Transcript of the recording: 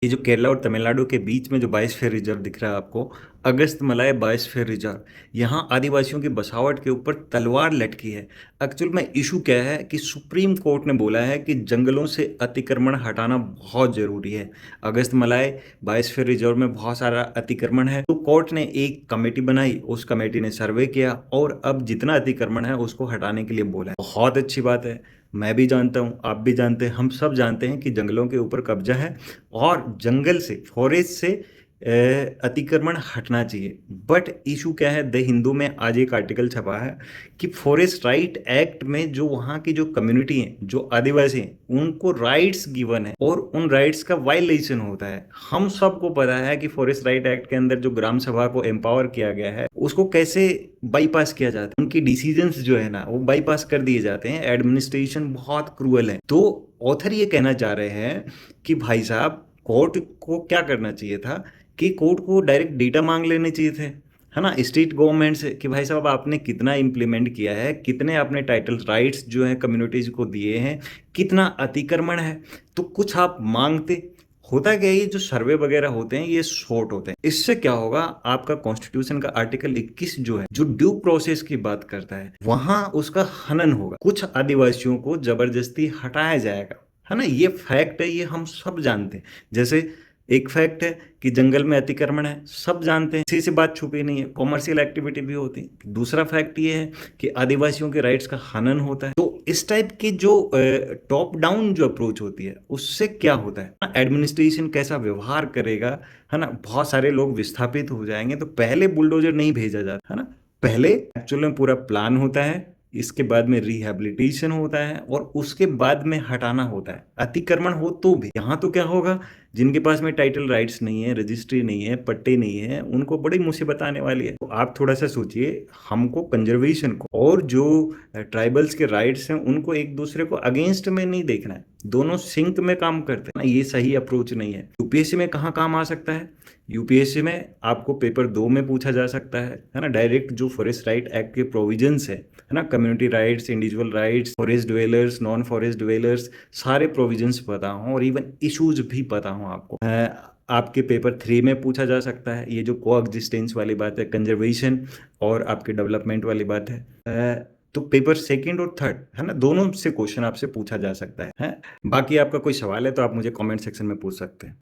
ये जो केरला और तमिलनाडु के बीच में जो बायोस्फीयर रिजर्व दिख रहा है आपको, अगस्त मलय बायोस्फीयर रिजर्व, यहाँ आदिवासियों की बसावट के ऊपर तलवार लटकी है। एक्चुअल में इशू क्या है कि सुप्रीम कोर्ट ने बोला है कि जंगलों से अतिक्रमण हटाना बहुत जरूरी है। अगस्त मलय बायोस्फीयर रिजर्व में बहुत सारा अतिक्रमण है, तो कोर्ट ने एक कमेटी बनाई, उस कमेटी ने सर्वे किया और अब जितना अतिक्रमण है उसको हटाने के लिए बोला है। बहुत अच्छी बात है। मैं भी जानता हूँ, आप भी जानते हैं, हम सब जानते हैं कि जंगलों के ऊपर कब्जा है और जंगल से, फॉरेस्ट से अतिक्रमण हटना चाहिए। बट इशू क्या है, द हिंदू में आज एक आर्टिकल छपा है कि फॉरेस्ट राइट एक्ट में जो वहाँ की जो कम्युनिटी है, जो आदिवासी हैं, उनको राइट्स गिवन है और उन राइट्स का वायलेशन होता है। हम सबको पता है कि फॉरेस्ट राइट एक्ट के अंदर जो ग्राम सभा को एम्पावर किया गया है उसको कैसे बाईपास किया जाता है। उनकी डिसीजंस जो है ना वो बाईपास कर दिए जाते हैं। एडमिनिस्ट्रेशन बहुत क्रूअल है। तो ऑथर ये कहना चाह रहे हैं कि भाई साहब, कोर्ट को क्या करना चाहिए था कि कोर्ट को डायरेक्ट डेटा मांग लेने चाहिए थे, है ना, स्टेट गवर्नमेंट से, कि भाई साहब आपने कितना इम्प्लीमेंट किया है, कितने आपने टाइटल राइट्स जो है कम्युनिटीज को दिए हैं, कितना अतिक्रमण है, तो कुछ आप मांगते। होता क्या है, ये जो सर्वे वगैरह होते हैं ये शॉर्ट होते हैं। इससे क्या होगा, आपका कॉन्स्टिट्यूशन का आर्टिकल 21 जो है, जो ड्यू प्रोसेस की बात करता है, वहां उसका हनन होगा। कुछ आदिवासियों को जबरदस्ती हटाया जाएगा, है ना। ये फैक्ट है, ये हम सब जानते हैं। जैसे एक फैक्ट है कि जंगल में अतिक्रमण है, सब जानते हैं, किसी से बात छुपी नहीं है, कॉमर्शियल एक्टिविटी भी होती है। दूसरा फैक्ट ये है कि आदिवासियों के राइट्स का हनन होता है। तो इस टाइप की जो टॉप डाउन जो अप्रोच होती है उससे क्या होता है, एडमिनिस्ट्रेशन कैसा व्यवहार करेगा, है ना, बहुत सारे लोग विस्थापित हो जाएंगे। तो पहले बुलडोजर नहीं भेजा जाता, है ना, पहले एक्चुअल में पूरा प्लान होता है, इसके बाद में रिहैबिलिटेशन होता है और उसके बाद में हटाना होता है। अतिक्रमण हो तो भी, यहाँ तो क्या होगा, जिनके पास में टाइटल राइट्स नहीं है, रजिस्ट्री नहीं है, पट्टे नहीं है, उनको बड़ी मुसीबत आने वाली है। तो आप थोड़ा सा सोचिए, हमको कंजर्वेशन को और जो ट्राइबल्स के राइट्स हैं उनको एक दूसरे को अगेंस्ट में नहीं देखना है, दोनों सिंक में काम करते हैं ना। ये सही अप्रोच नहीं है। यूपीएससी में कहाँ काम आ सकता है, यूपीएससी में आपको पेपर 2 में पूछा जा सकता है ना, डायरेक्ट जो फॉरेस्ट राइट एक्ट के प्रोविजंस है ना, community rights, individual rights, forest dwellers, non forest dwellers, सारे प्रोविजंस पता हों और इवन इश्यूज भी पता हों आपको। आपके पेपर 3 में पूछा जा सकता है, ये जो को एग्जिस्टेंस वाली बात है, कंजर्वेशन और आपके डेवलपमेंट वाली बात है। तो पेपर 2 और 3, है ना, दोनों से क्वेश्चन आपसे पूछा जा सकता है। बाकी आपका कोई सवाल है तो आप मुझे कमेंट सेक्शन में पूछ सकते हैं।